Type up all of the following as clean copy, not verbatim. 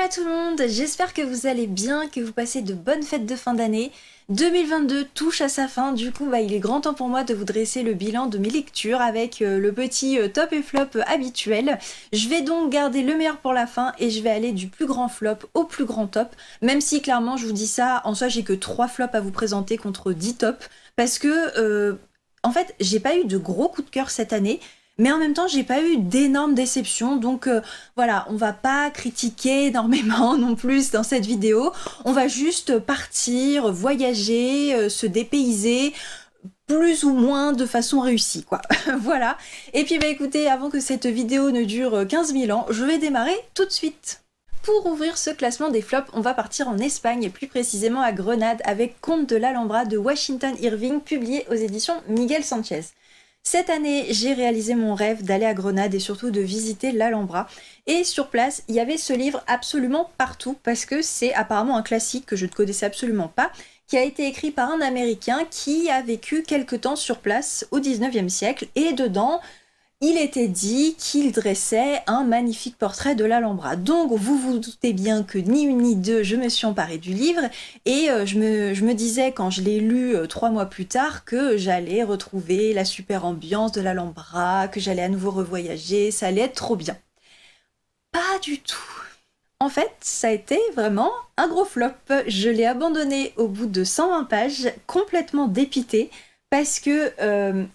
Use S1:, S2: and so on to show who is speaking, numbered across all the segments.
S1: Voilà tout le monde, j'espère que vous allez bien, que vous passez de bonnes fêtes de fin d'année. 2022 touche à sa fin, du coup il est grand temps pour moi de vous dresser le bilan de mes lectures avec le petit top et flop habituel. Je vais donc garder le meilleur pour la fin et je vais aller du plus grand flop au plus grand top, même si clairement je vous dis ça, en soi j'ai que 3 flops à vous présenter contre 10 tops, parce que en fait j'ai pas eu de gros coups de cœur cette année. Mais en même temps, j'ai pas eu d'énormes déceptions, donc voilà, on va pas critiquer énormément non plus dans cette vidéo. On va juste partir, voyager, se dépayser, plus ou moins de façon réussie, quoi. Voilà. Et puis écoutez, avant que cette vidéo ne dure 15 000 ans, je vais démarrer tout de suite. Pour ouvrir ce classement des flops, on va partir en Espagne, et plus précisément à Grenade, avec Conte de l'Alhambra de Washington Irving, publié aux éditions Miguel Sanchez. Cette année, j'ai réalisé mon rêve d'aller à Grenade et surtout de visiter l'Alhambra. Et sur place, il y avait ce livre absolument partout parce que c'est apparemment un classique que je ne connaissais absolument pas, qui a été écrit par un Américain qui a vécu quelque temps sur place au 19e siècle. Et dedans, il était dit qu'il dressait un magnifique portrait de l'Alhambra. Donc vous vous doutez bien que ni une ni deux, je me suis emparée du livre et je me disais quand je l'ai lu 3 mois plus tard que j'allais retrouver la super ambiance de l'Alhambra, que j'allais à nouveau revoyager, ça allait être trop bien. Pas du tout. En fait, ça a été vraiment un gros flop. Je l'ai abandonné au bout de 120 pages, complètement dépitée. Parce que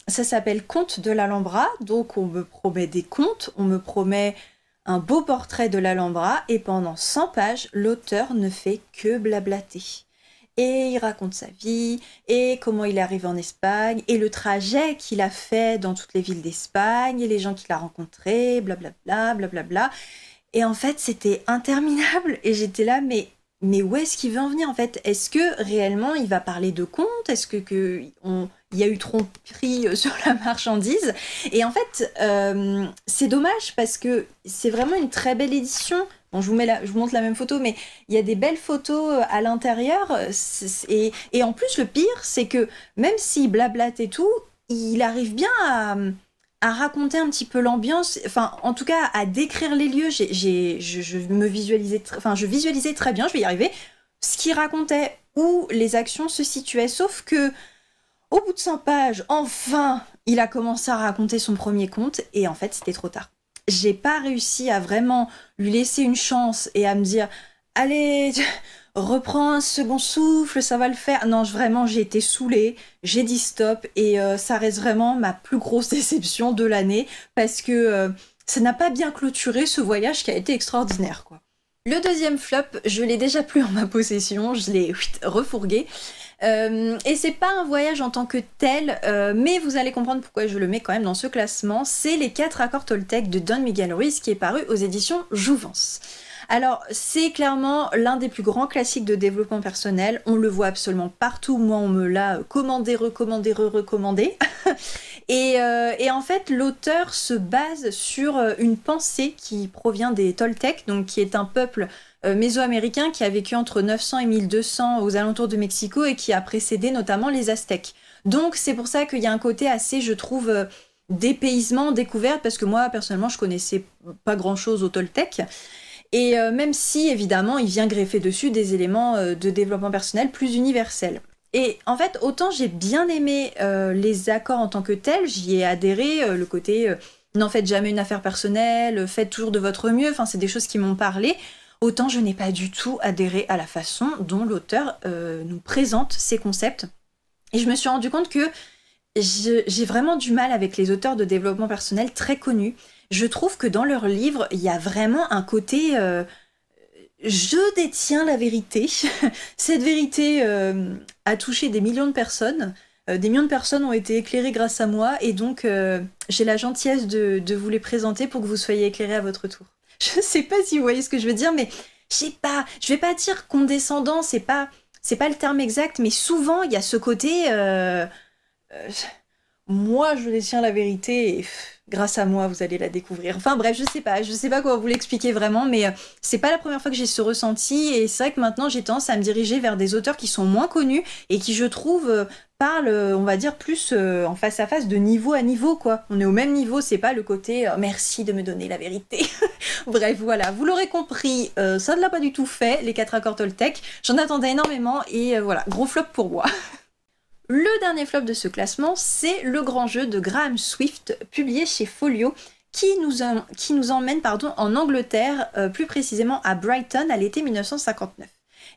S1: ça s'appelle Conte de l'Alhambra, donc on me promet des contes, on me promet un beau portrait de l'Alhambra, et pendant 100 pages, l'auteur ne fait que blablater. Et il raconte sa vie, et comment il est arrivé en Espagne, et le trajet qu'il a fait dans toutes les villes d'Espagne, et les gens qu'il a rencontrés, blablabla, blablabla. Et en fait, c'était interminable, et j'étais là, mais où est-ce qu'il veut en venir en fait? Est-ce que réellement il va parler de contes? Est-ce il y a eu tromperie sur la marchandise? Et en fait, c'est dommage parce que c'est vraiment une très belle édition. Bon, je vous montre la même photo, mais il y a des belles photos à l'intérieur. Et en plus, le pire, c'est que même s'il blablate et tout, il arrive bien à raconter un petit peu l'ambiance, enfin en tout cas à décrire les lieux. Je visualisais très bien, je vais y arriver, ce qu'il racontait, où les actions se situaient, sauf que au bout de 100 pages, enfin, il a commencé à raconter son premier conte, et en fait c'était trop tard. J'ai pas réussi à vraiment lui laisser une chance et à me dire allez, reprends un second souffle, ça va le faire. Non, vraiment, j'ai été saoulée, j'ai dit stop, et ça reste vraiment ma plus grosse déception de l'année, parce que ça n'a pas bien clôturé ce voyage qui a été extraordinaire, quoi. Le deuxième flop, je l'ai déjà plus en ma possession, je l'ai refourgué. Et c'est pas un voyage en tant que tel, mais vous allez comprendre pourquoi je le mets quand même dans ce classement. C'est Les 4 accords Toltec de Don Miguel Ruiz, qui est paru aux éditions Jouvence. Alors, c'est clairement l'un des plus grands classiques de développement personnel. On le voit absolument partout. Moi, on me l'a commandé, recommandé, re-recommandé. Et en fait, l'auteur se base sur une pensée qui provient des Toltecs, donc qui est un peuple mésoaméricain qui a vécu entre 900 et 1200 aux alentours de Mexico et qui a précédé notamment les Aztèques. Donc, c'est pour ça qu'il y a un côté assez, je trouve, dépaysement, découverte, parce que moi, personnellement, je connaissais pas grand-chose aux Toltecs. Et même si, évidemment, il vient greffer dessus des éléments de développement personnel plus universels. Et en fait, autant j'ai bien aimé les accords en tant que tels, j'y ai adhéré, le côté n'en faites jamais une affaire personnelle, faites toujours de votre mieux, enfin c'est des choses qui m'ont parlé, autant je n'ai pas du tout adhéré à la façon dont l'auteur nous présente ces concepts. Et je me suis rendu compte que j'ai vraiment du mal avec les auteurs de développement personnel très connus. Je trouve que dans leurs livres, il y a vraiment un côté je détiens la vérité. Cette vérité a touché des millions de personnes. Des millions de personnes ont été éclairées grâce à moi, et donc j'ai la gentillesse de vous les présenter pour que vous soyez éclairés à votre tour. Je sais pas si vous voyez ce que je veux dire, mais je vais pas dire condescendant, c'est pas le terme exact, mais souvent il y a ce côté moi je détiens la vérité et grâce à moi vous allez la découvrir. Enfin bref, je sais pas comment vous l'expliquer vraiment, mais c'est pas la première fois que j'ai ce ressenti, et c'est vrai que maintenant j'ai tendance à me diriger vers des auteurs qui sont moins connus et qui, je trouve, parlent, on va dire, plus en face à face, de niveau à niveau, quoi. On est au même niveau, c'est pas le côté merci de me donner la vérité. Bref, voilà, vous l'aurez compris, ça ne l'a pas du tout fait, les 4 accords Toltec. J'en attendais énormément et voilà, gros flop pour moi. Le dernier flop de ce classement, c'est le grand jeu de Graham Swift, publié chez Folio, qui nous emmène en Angleterre, plus précisément à Brighton, à l'été 1959.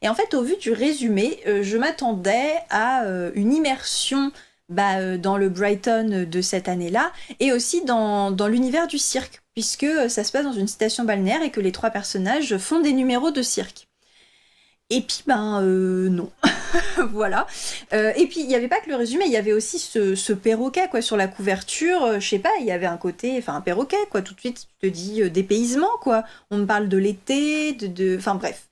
S1: Et en fait, au vu du résumé, je m'attendais à une immersion dans le Brighton de cette année-là, et aussi dans l'univers du cirque, puisque ça se passe dans une station balnéaire et que les 3 personnages font des numéros de cirque. Et puis, non. Voilà. Et puis, il n'y avait pas que le résumé, il y avait aussi ce perroquet, quoi, sur la couverture. Je sais pas, il y avait un côté... Enfin, un perroquet, quoi. Tout de suite, tu te dis dépaysement, quoi. On me parle de l'été, Enfin, bref.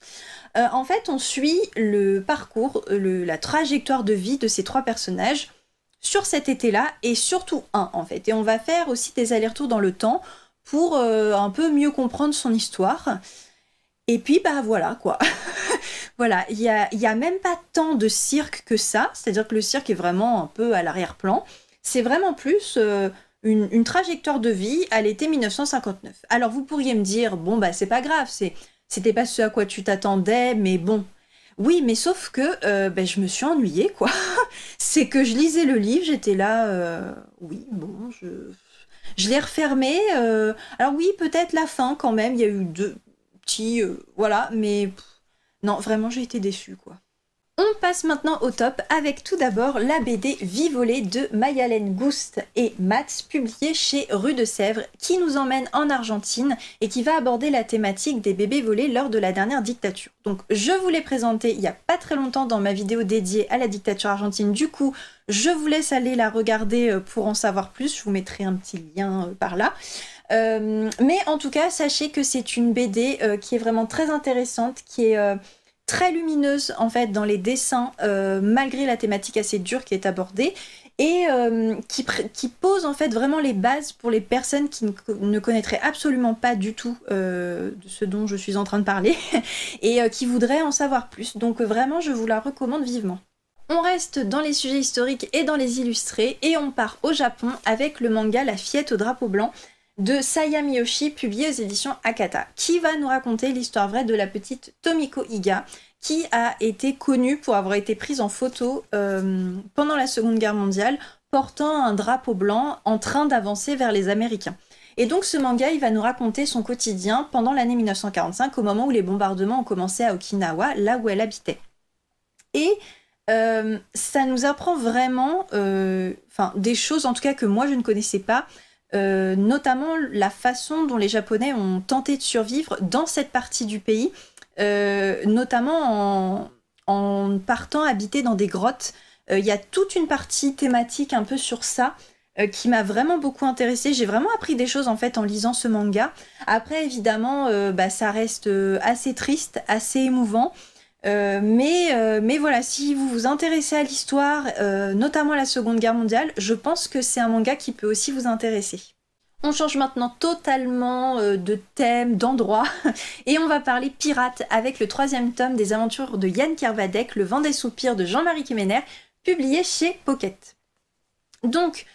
S1: En fait, on suit le parcours, la trajectoire de vie de ces 3 personnages sur cet été-là, et surtout un, en fait. Et on va faire aussi des allers-retours dans le temps pour un peu mieux comprendre son histoire. Et puis, voilà, quoi. Voilà, il y a même pas tant de cirque que ça, c'est-à-dire que le cirque est vraiment un peu à l'arrière-plan. C'est vraiment plus une trajectoire de vie à l'été 1959. Alors, vous pourriez me dire, bon, c'est pas grave, c'était pas ce à quoi tu t'attendais, mais bon. Oui, mais sauf que je me suis ennuyée, quoi. C'est que je lisais le livre, j'étais là, oui, bon, je l'ai refermé. Alors oui, peut-être la fin quand même, il y a eu 2 petits... voilà, mais... non, vraiment, j'ai été déçue, quoi. On passe maintenant au top avec tout d'abord la BD Vie volée de Mayalène Gust et Mats, publiée chez Rue de Sèvres, qui nous emmène en Argentine et qui va aborder la thématique des bébés volés lors de la dernière dictature. Donc je vous l'ai présenté il n'y a pas très longtemps dans ma vidéo dédiée à la dictature argentine, du coup je vous laisse aller la regarder pour en savoir plus, je vous mettrai un petit lien par là. Mais en tout cas, sachez que c'est une BD qui est vraiment très intéressante, qui est... très lumineuse en fait dans les dessins, malgré la thématique assez dure qui est abordée, et qui pose en fait vraiment les bases pour les personnes qui ne connaîtraient absolument pas du tout de ce dont je suis en train de parler et qui voudraient en savoir plus. Donc vraiment, je vous la recommande vivement. On reste dans les sujets historiques et dans les illustrés, et on part au Japon avec le manga La fillette au drapeau blanc de Saya Miyoshi, publié aux éditions Akata, qui va nous raconter l'histoire vraie de la petite Tomiko Iga, qui a été connue pour avoir été prise en photo pendant la Seconde Guerre mondiale, portant un drapeau blanc en train d'avancer vers les Américains. Et donc ce manga, il va nous raconter son quotidien pendant l'année 1945, au moment où les bombardements ont commencé à Okinawa, là où elle habitait. Et ça nous apprend vraiment des choses, en tout cas que moi je ne connaissais pas, notamment la façon dont les Japonais ont tenté de survivre dans cette partie du pays, notamment en partant habiter dans des grottes. Il y a toute une partie thématique un peu sur ça qui m'a vraiment beaucoup intéressée. J'ai vraiment appris des choses en fait en lisant ce manga. Après évidemment ça reste assez triste, assez émouvant. Mais voilà, si vous vous intéressez à l'histoire, notamment à la Seconde Guerre mondiale, je pense que c'est un manga qui peut aussi vous intéresser. On change maintenant totalement de thème, d'endroit, et on va parler pirates avec le 3e tome des aventures de Yann Kervadec, Le vent des soupirs de Jean-Marie Quéméner, publié chez Pocket. Donc,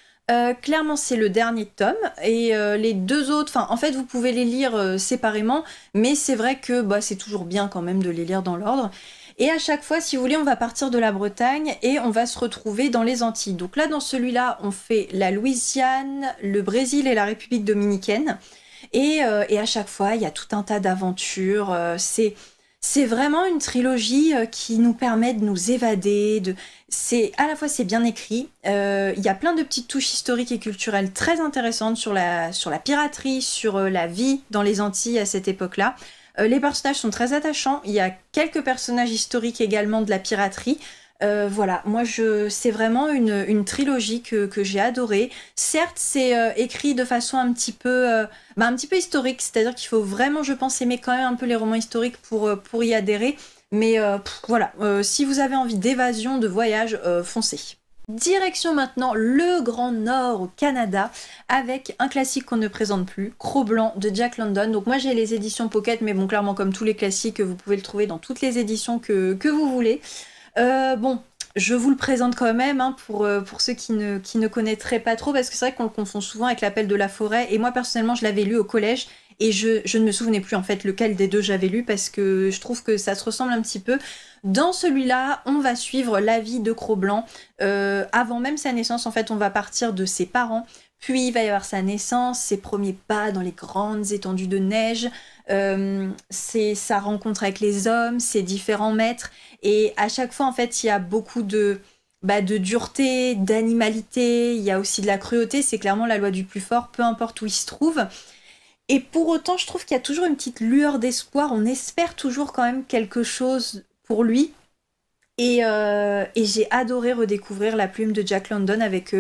S1: clairement c'est le dernier tome, et les 2 autres, en fait vous pouvez les lire séparément, mais c'est vrai que c'est toujours bien quand même de les lire dans l'ordre. Et à chaque fois, si vous voulez, on va partir de la Bretagne et on va se retrouver dans les Antilles. Donc là, dans celui-là, on fait la Louisiane, le Brésil et la République dominicaine. Et à chaque fois, il y a tout un tas d'aventures. C'est vraiment une trilogie qui nous permet de nous évader. À la fois, c'est bien écrit. Il y a plein de petites touches historiques et culturelles très intéressantes sur la piraterie, sur la vie dans les Antilles à cette époque-là. Les personnages sont très attachants. Il y a quelques personnages historiques également de la piraterie. Voilà, moi c'est vraiment une trilogie que j'ai adorée. Certes, c'est écrit de façon un petit peu historique, c'est-à-dire qu'il faut vraiment, je pense, aimer quand même un peu les romans historiques pour y adhérer. Mais voilà, si vous avez envie d'évasion, de voyage, foncez. Direction maintenant le Grand Nord au Canada avec un classique qu'on ne présente plus, Cro-Blanc de Jack London. Donc moi j'ai les éditions Pocket, mais bon, clairement comme tous les classiques, vous pouvez le trouver dans toutes les éditions que vous voulez. Bon, Je vous le présente quand même hein, pour ceux qui ne connaîtraient pas trop, parce que c'est vrai qu'on le confond souvent avec l'Appel de la forêt. Et moi, personnellement, je l'avais lu au collège et je ne me souvenais plus en fait lequel des deux j'avais lu parce que je trouve que ça se ressemble un petit peu. Dans celui-là, on va suivre la vie de Cro-Blanc. Avant même sa naissance, en fait, on va partir de ses parents. Puis il va y avoir sa naissance, ses premiers pas dans les grandes étendues de neige, c'est sa rencontre avec les hommes, ses différents maîtres. Et à chaque fois, en fait, il y a beaucoup de dureté, d'animalité, il y a aussi de la cruauté. C'est clairement la loi du plus fort, peu importe où il se trouve. Et pour autant, je trouve qu'il y a toujours une petite lueur d'espoir. On espère toujours quand même quelque chose pour lui. Et j'ai adoré redécouvrir La Plume de Jack London avec...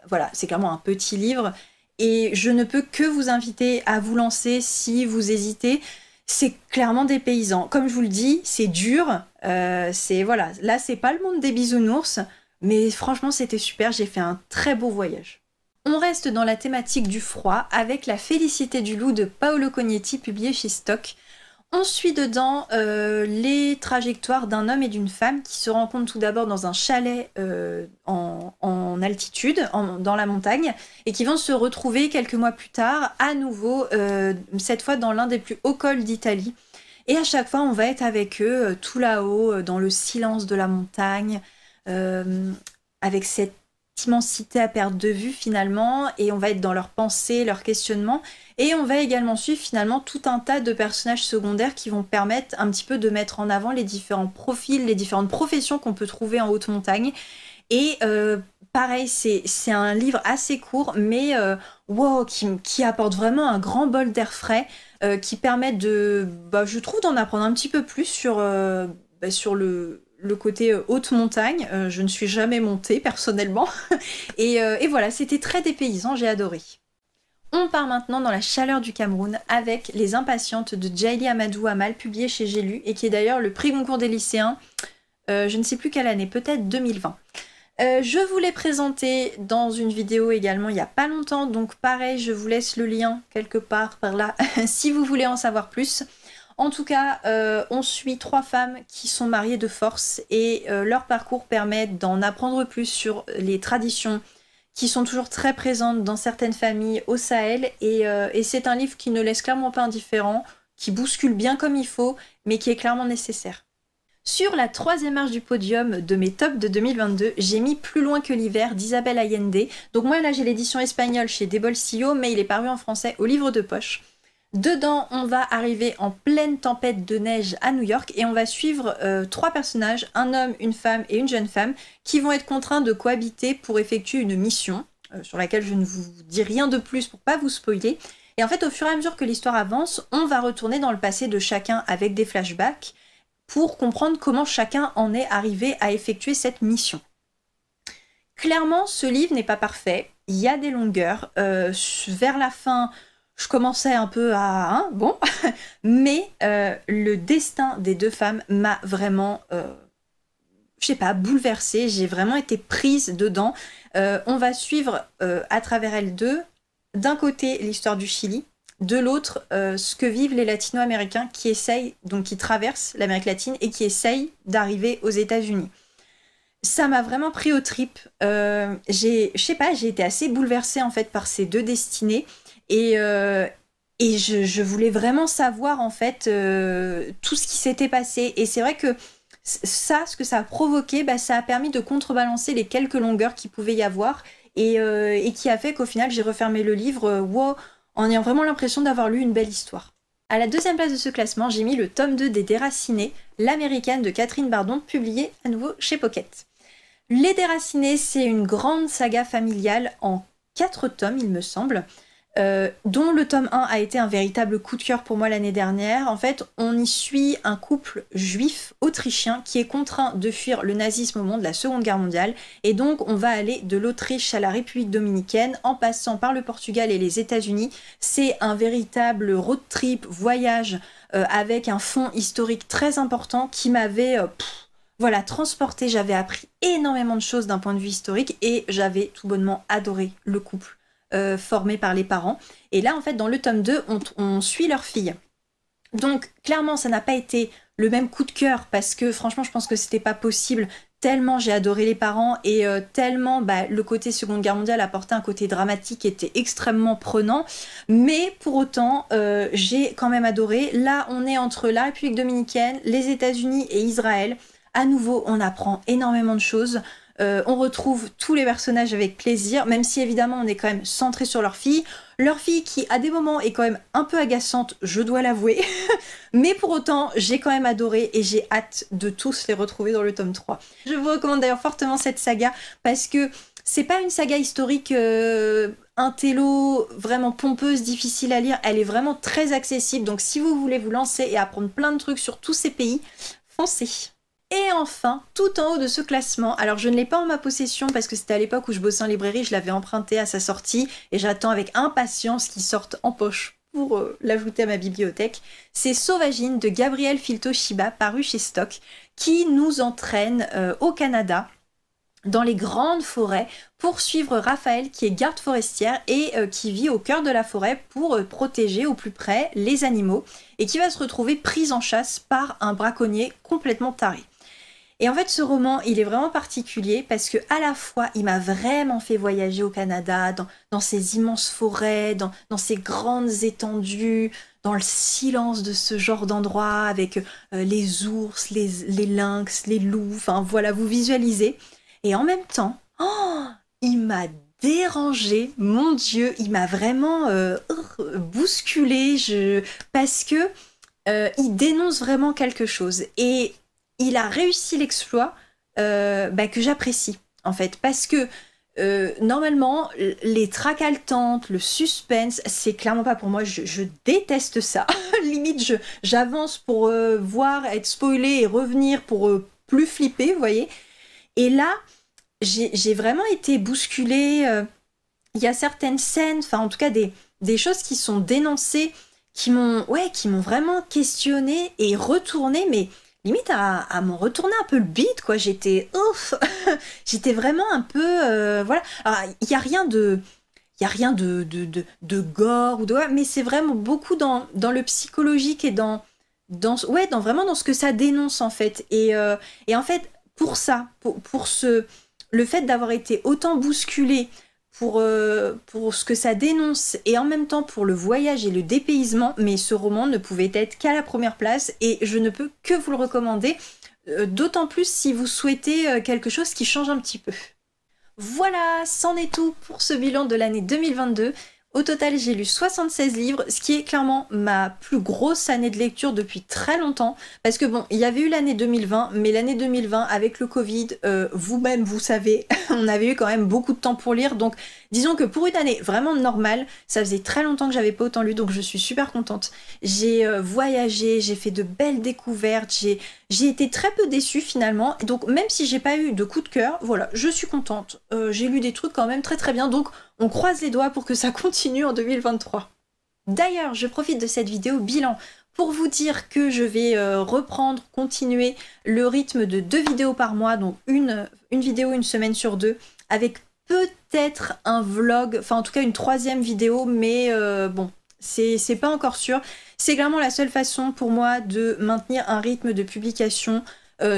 S1: voilà, c'est clairement un petit livre. Et je ne peux que vous inviter à vous lancer si vous hésitez. C'est clairement des paysans. Comme je vous le dis, c'est dur. Voilà, là, c'est pas le monde des bisounours. Mais franchement, c'était super. J'ai fait un très beau voyage. On reste dans la thématique du froid avec La Félicité du loup de Paolo Cognetti, publié chez Stock. On suit dedans les trajectoires d'un homme et d'une femme qui se rencontrent tout d'abord dans un chalet en altitude, dans la montagne, et qui vont se retrouver quelques mois plus tard, à nouveau, cette fois dans l'un des plus hauts cols d'Italie. Et à chaque fois, on va être avec eux, tout là-haut, dans le silence de la montagne, avec cette immensité à perte de vue finalement, et on va être dans leurs pensées, leurs questionnements, et on va également suivre finalement tout un tas de personnages secondaires qui vont permettre un petit peu de mettre en avant les différents profils, les différentes professions qu'on peut trouver en haute montagne. Et pareil, c'est un livre assez court, mais wow, qui apporte vraiment un grand bol d'air frais, qui permet je trouve, d'en apprendre un petit peu plus sur le côté haute montagne. Je ne suis jamais montée personnellement. et voilà, c'était très dépaysant, j'ai adoré. On part maintenant dans la chaleur du Cameroun avec Les Impatientes de Djaïli Amadou Amal, publié chez J'ai lu, et qui est d'ailleurs le prix Goncourt des lycéens, je ne sais plus quelle année, peut-être 2020. Je vous l'ai présenté dans une vidéo également il n'y a pas longtemps, donc pareil, je vous laisse le lien quelque part par là si vous voulez en savoir plus. En tout cas, on suit 3 femmes qui sont mariées de force et leur parcours permet d'en apprendre plus sur les traditions qui sont toujours très présentes dans certaines familles au Sahel. Et c'est un livre qui ne laisse clairement pas indifférent, qui bouscule bien comme il faut, mais qui est clairement nécessaire. Sur la 3e marche du podium de mes tops de 2022, j'ai mis Plus loin que l'hiver d'Isabelle Allende. Donc moi là j'ai l'édition espagnole chez Des Bolsillos, mais il est paru en français au livre de poche. Dedans, on va arriver en pleine tempête de neige à New York et on va suivre 3 personnages, un homme, une femme et une jeune femme, qui vont être contraints de cohabiter pour effectuer une mission, sur laquelle je ne vous dis rien de plus pour pas vous spoiler. Et en fait, au fur et à mesure que l'histoire avance, on va retourner dans le passé de chacun avec des flashbacks pour comprendre comment chacun en est arrivé à effectuer cette mission. Clairement, ce livre n'est pas parfait, il y a des longueurs, vers la fin... Je commençais un peu à... bon, mais le destin des 2 femmes m'a vraiment, je sais pas, bouleversée. J'ai vraiment été prise dedans. On va suivre à travers elles deux, d'un côté l'histoire du Chili, de l'autre ce que vivent les latino-américains qui essayent, donc qui traversent l'Amérique latine et qui essayent d'arriver aux États-Unis. Ça m'a vraiment pris aux tripes. Je sais pas, j'ai été assez bouleversée en fait par ces 2 destinées. Et je voulais vraiment savoir en fait tout ce qui s'était passé. Et c'est vrai que ce que ça a provoqué, ça a permis de contrebalancer les quelques longueurs qu'il pouvait y avoir et qui a fait qu'au final j'ai refermé le livre wow, en ayant vraiment l'impression d'avoir lu une belle histoire. À la 2e place de ce classement, j'ai mis le tome 2 des Déracinés, l'américaine de Catherine Bardon, publiée à nouveau chez Pocket. Les Déracinés, c'est une grande saga familiale en 4 tomes, il me semble. Dont le tome 1 a été un véritable coup de cœur pour moi l'année dernière. En fait, on y suit un couple juif autrichien qui est contraint de fuir le nazisme au moment de la Seconde Guerre mondiale. Et donc, on va aller de l'Autriche à la République dominicaine en passant par le Portugal et les États-Unis. C'est un véritable road trip, voyage avec un fond historique très important qui m'avait transporté. J'avais appris énormément de choses d'un point de vue historique et j'avais tout bonnement adoré le couple formés par les parents. Et là, en fait, dans le tome 2, on suit leur fille. Donc, clairement, ça n'a pas été le même coup de cœur parce que, franchement, je pense que c'était pas possible tellement j'ai adoré les parents et tellement le côté Seconde Guerre mondiale apportait un côté dramatique qui était extrêmement prenant, mais pour autant j'ai quand même adoré. Là on est entre la République dominicaine, les États-Unis et Israël. À nouveau on apprend énormément de choses. On retrouve tous les personnages avec plaisir, même si évidemment on est quand même centré sur leur fille qui à des moments est quand même un peu agaçante, je dois l'avouer, mais pour autant j'ai quand même adoré et j'ai hâte de tous les retrouver dans le tome 3. Je vous recommande d'ailleurs fortement cette saga parce que c'est pas une saga historique intello, vraiment pompeuse, difficile à lire, elle est vraiment très accessible, donc si vous voulez vous lancer et apprendre plein de trucs sur tous ces pays, foncez. Et enfin, tout en haut de ce classement, alors je ne l'ai pas en ma possession parce que c'était à l'époque où je bossais en librairie, je l'avais emprunté à sa sortie et j'attends avec impatience qu'il sorte en poche pour l'ajouter à ma bibliothèque. C'est Sauvagine de Gabriel Filto-Shiba, paru chez Stock, qui nous entraîne au Canada, dans les grandes forêts, pour suivre Raphaël qui est garde forestière et qui vit au cœur de la forêt pour protéger au plus près les animaux et qui va se retrouver prise en chasse par un braconnier complètement taré. Et en fait, ce roman, il est vraiment particulier parce que à la fois, il m'a vraiment fait voyager au Canada, dans ces immenses forêts, dans ces grandes étendues, dans le silence de ce genre d'endroit, avec les ours, les lynx, les loups, enfin voilà, vous visualisez. Et en même temps, il m'a dérangé, mon Dieu, il m'a vraiment bousculé, parce que il dénonce vraiment quelque chose. Et il a réussi l'exploit que j'apprécie, en fait, parce que normalement, les traques haletantes, le suspense, c'est clairement pas pour moi, je déteste ça. Limite, j'avance pour voir, être spoilée et revenir pour plus flipper, vous voyez. Et là, j'ai vraiment été bousculée. Il y a certaines scènes, enfin en tout cas des choses qui sont dénoncées, qui m'ont vraiment questionnée et retournée, mais limite à m'en retourner un peu le bide, quoi. J'étais ouf. J'étais vraiment un peu voilà. Alors, il y a rien de gore ou de, mais c'est vraiment beaucoup dans le psychologique et dans vraiment dans ce que ça dénonce, en fait. Et en fait, pour ça, pour le fait d'avoir été autant bousculé pour ce que ça dénonce et en même temps pour le voyage et le dépaysement, mais ce roman ne pouvait être qu'à la première place et je ne peux que vous le recommander, d'autant plus si vous souhaitez quelque chose qui change un petit peu. Voilà, c'en est tout pour ce bilan de l'année 2022. Au total, j'ai lu 76 livres, ce qui est clairement ma plus grosse année de lecture depuis très longtemps. Parce que bon, il y avait eu l'année 2020, mais l'année 2020, avec le Covid, vous-même, vous savez, on avait eu quand même beaucoup de temps pour lire. Donc, disons que pour une année vraiment normale, ça faisait très longtemps que j'avais pas autant lu, donc je suis super contente. J'ai voyagé, j'ai fait de belles découvertes, j'ai été très peu déçue finalement. Donc, même si j'ai pas eu de coup de cœur, voilà, je suis contente. J'ai lu des trucs quand même très très bien, donc on croise les doigts pour que ça continue en 2023. D'ailleurs, je profite de cette vidéo bilan pour vous dire que je vais continuer le rythme de 2 vidéos par mois, donc une vidéo une semaine sur 2, avec peut-être un vlog, enfin en tout cas une 3e vidéo, mais bon, c'est pas encore sûr. C'est clairement la seule façon pour moi de maintenir un rythme de publication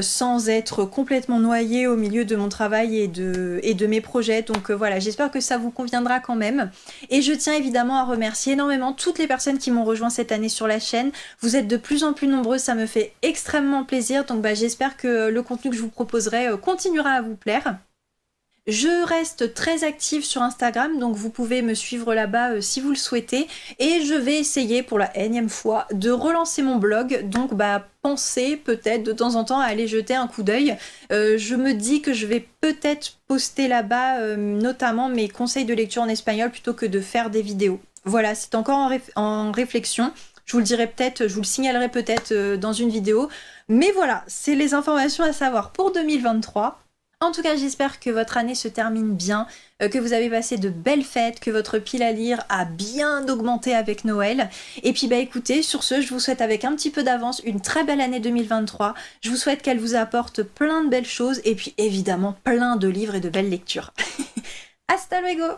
S1: sans être complètement noyée au milieu de mon travail et de mes projets. Donc voilà, j'espère que ça vous conviendra quand même. Et je tiens évidemment à remercier énormément toutes les personnes qui m'ont rejoint cette année sur la chaîne. Vous êtes de plus en plus nombreux, ça me fait extrêmement plaisir. Donc j'espère que le contenu que je vous proposerai continuera à vous plaire. Je reste très active sur Instagram, donc vous pouvez me suivre là-bas si vous le souhaitez. Et je vais essayer pour la énième fois de relancer mon blog. Donc pensez peut-être de temps en temps à aller jeter un coup d'œil. Je me dis que je vais peut-être poster là-bas notamment mes conseils de lecture en espagnol plutôt que de faire des vidéos. Voilà, c'est encore en réflexion. Je vous le dirai peut-être, je vous le signalerai peut-être dans une vidéo. Mais voilà, c'est les informations à savoir pour 2023. En tout cas, j'espère que votre année se termine bien, que vous avez passé de belles fêtes, que votre pile à lire a bien augmenté avec Noël. Et puis écoutez, sur ce, je vous souhaite avec un petit peu d'avance une très belle année 2023. Je vous souhaite qu'elle vous apporte plein de belles choses et puis évidemment plein de livres et de belles lectures. Hasta luego!